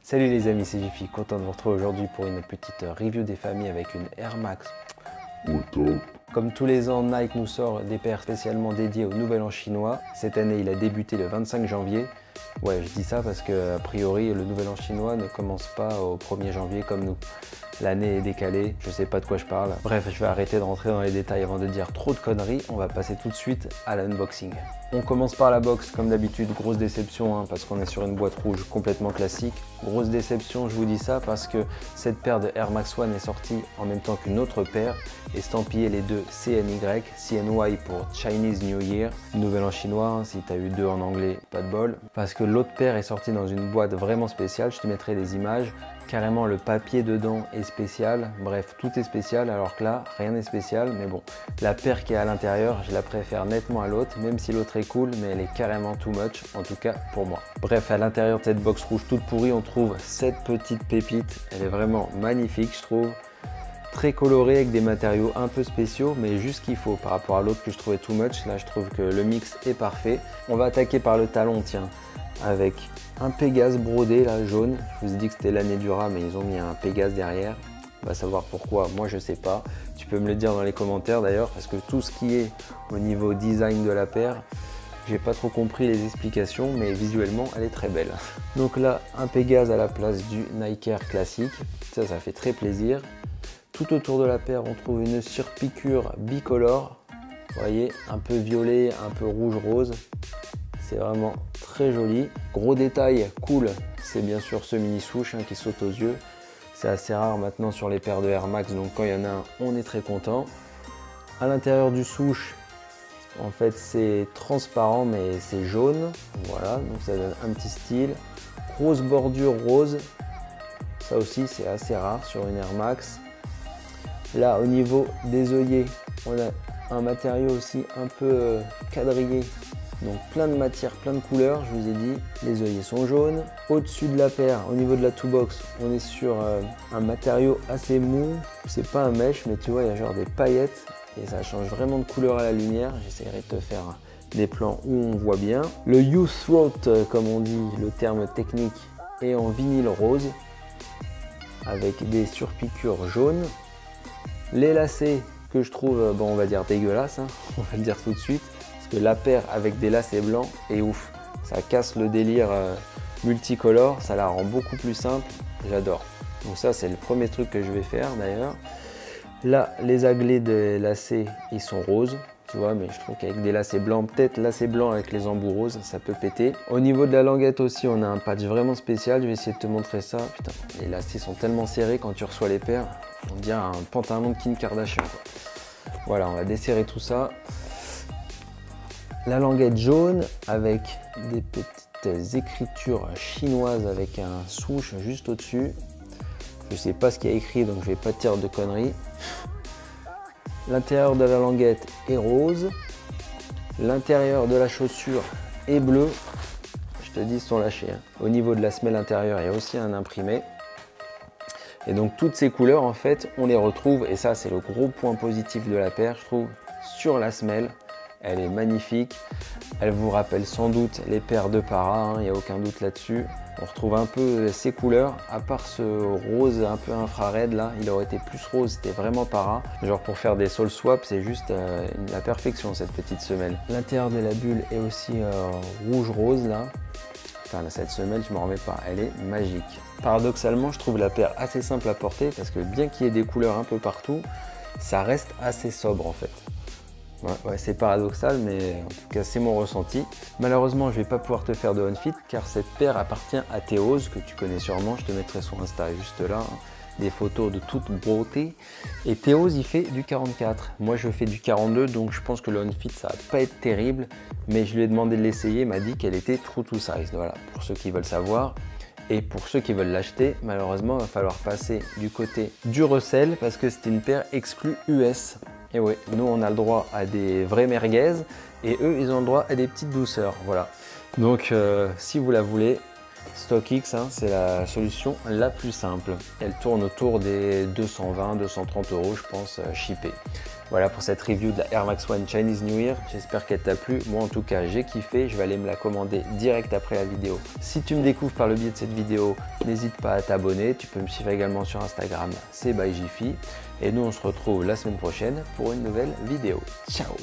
Salut les amis, c'est Jiffy, content de vous retrouver aujourd'hui pour une petite review des familles avec une Air Max. Au top. Comme tous les ans, Nike nous sort des paires spécialement dédiées au Nouvel An chinois. Cette année, il a débuté le 25 janvier. Ouais, je dis ça parce que a priori, le Nouvel An chinois ne commence pas au 1er janvier comme nous. L'année est décalée, je sais pas de quoi je parle. Bref, je vais arrêter de rentrer dans les détails avant de dire trop de conneries. On va passer tout de suite à l'unboxing. On commence par la box, comme d'habitude, grosse déception parce qu'on est sur une boîte rouge complètement classique. Grosse déception, je vous dis ça parce que cette paire de Air Max One est sortie en même temps qu'une autre paire, estampillée les deux CNY, CNY pour Chinese New Year, Nouvel An chinois, si tu as eu deux en anglais, pas de bol. Parce que l'autre paire est sortie dans une boîte vraiment spéciale, je te mettrai des images. Carrément le papier dedans est spécial, bref tout est spécial alors que là rien n'est spécial, mais bon, la paire qui est à l'intérieur je la préfère nettement à l'autre, même si l'autre est cool mais elle est carrément too much, en tout cas pour moi. Bref, à l'intérieur de cette box rouge toute pourrie on trouve cette petite pépite, elle est vraiment magnifique je trouve, très colorée avec des matériaux un peu spéciaux mais juste ce qu'il faut par rapport à l'autre que je trouvais too much. Là je trouve que le mix est parfait. On va attaquer par le talon, tiens, avec un Pégase brodé là, jaune. Je vous ai dit que c'était l'année du rat mais ils ont mis un Pégase derrière. On va savoir pourquoi, moi je sais pas. Tu peux me le dire dans les commentaires d'ailleurs parce que tout ce qui est au niveau design de la paire, j'ai pas trop compris les explications mais visuellement elle est très belle. Donc là un Pégase à la place du Nike Air classique, ça fait très plaisir. Tout autour de la paire on trouve une surpiqûre bicolore. Vous voyez, un peu violet, un peu rouge-rose. C'est vraiment très joli. Gros détail cool, c'est bien sûr ce mini souche qui saute aux yeux. C'est assez rare maintenant sur les paires de Air Max, donc quand il y en a un, on est très content. À l'intérieur du souche, en fait c'est transparent mais c'est jaune. Voilà, donc ça donne un petit style. Grosse bordure rose, ça aussi c'est assez rare sur une Air Max. Là au niveau des œillets, on a un matériau aussi un peu quadrillé. Donc plein de matières, plein de couleurs, je vous ai dit, les œillets sont jaunes. Au-dessus de la paire, au niveau de la two-box, on est sur un matériau assez mou. C'est pas un mesh, mais tu vois, il y a genre des paillettes et ça change vraiment de couleur à la lumière. J'essaierai de te faire des plans où on voit bien. Le youth throat, comme on dit, le terme technique, est en vinyle rose avec des surpiqûres jaunes. Les lacets que je trouve, bon, on va dire dégueulasses, on va le dire tout de suite. Parce que la paire avec des lacets blancs est ouf, ça casse le délire multicolore, ça la rend beaucoup plus simple, j'adore. Donc ça c'est le premier truc que je vais faire d'ailleurs. Là les aglets des lacets ils sont roses, tu vois, mais je trouve qu'avec des lacets blancs, peut-être lacets blancs avec les embouts roses, ça peut péter. Au niveau de la languette aussi on a un patch vraiment spécial, je vais essayer de te montrer ça. Putain, les lacets sont tellement serrés quand tu reçois les paires, on dirait un pantalon de Kim Kardashian quoi. Voilà, on va desserrer tout ça. La languette jaune avec des petites écritures chinoises avec un swoosh juste au-dessus. Je sais pas ce qu'il y a écrit donc je vais pas te dire de conneries. L'intérieur de la languette est rose. L'intérieur de la chaussure est bleu. Je te dis, ils sont lâchés. Au niveau de la semelle intérieure, il y a aussi un imprimé. Et donc toutes ces couleurs en fait, on les retrouve et ça c'est le gros point positif de la paire, je trouve, sur la semelle. Elle est magnifique, elle vous rappelle sans doute les paires de Para, il n'y a aucun doute là-dessus. On retrouve un peu ces couleurs, à part ce rose un peu infrared là, il aurait été plus rose, c'était vraiment Para. Genre pour faire des sol swaps, c'est juste la perfection cette petite semelle. L'intérieur de la bulle est aussi rouge-rose là. Enfin, cette semelle, je ne m'en remets pas, elle est magique. Paradoxalement, je trouve la paire assez simple à porter parce que bien qu'il y ait des couleurs un peu partout, ça reste assez sobre en fait. Ouais, c'est paradoxal, mais en tout cas, c'est mon ressenti. Malheureusement, je ne vais pas pouvoir te faire de on-fit car cette paire appartient à Théose, que tu connais sûrement. Je te mettrai son Insta juste là. Des photos de toute beauté. Et Théose, il fait du 44. Moi, je fais du 42, donc je pense que le on-fit, ça va pas être terrible. Mais je lui ai demandé de l'essayer, il m'a dit qu'elle était true to size. Voilà, pour ceux qui veulent savoir. Et pour ceux qui veulent l'acheter, malheureusement, il va falloir passer du côté du recel parce que c'est une paire exclue US. Et oui, nous on a le droit à des vrais merguez et eux ils ont le droit à des petites douceurs, voilà. Donc si vous la voulez, StockX, hein, c'est la solution la plus simple. Elle tourne autour des 220-230 euros, je pense, shippé. Voilà pour cette review de la Air Max One Chinese New Year. J'espère qu'elle t'a plu. Moi, en tout cas, j'ai kiffé. Je vais aller me la commander direct après la vidéo. Si tu me découvres par le biais de cette vidéo, n'hésite pas à t'abonner. Tu peux me suivre également sur Instagram, c'est by Jiffy. Et nous, on se retrouve la semaine prochaine pour une nouvelle vidéo. Ciao!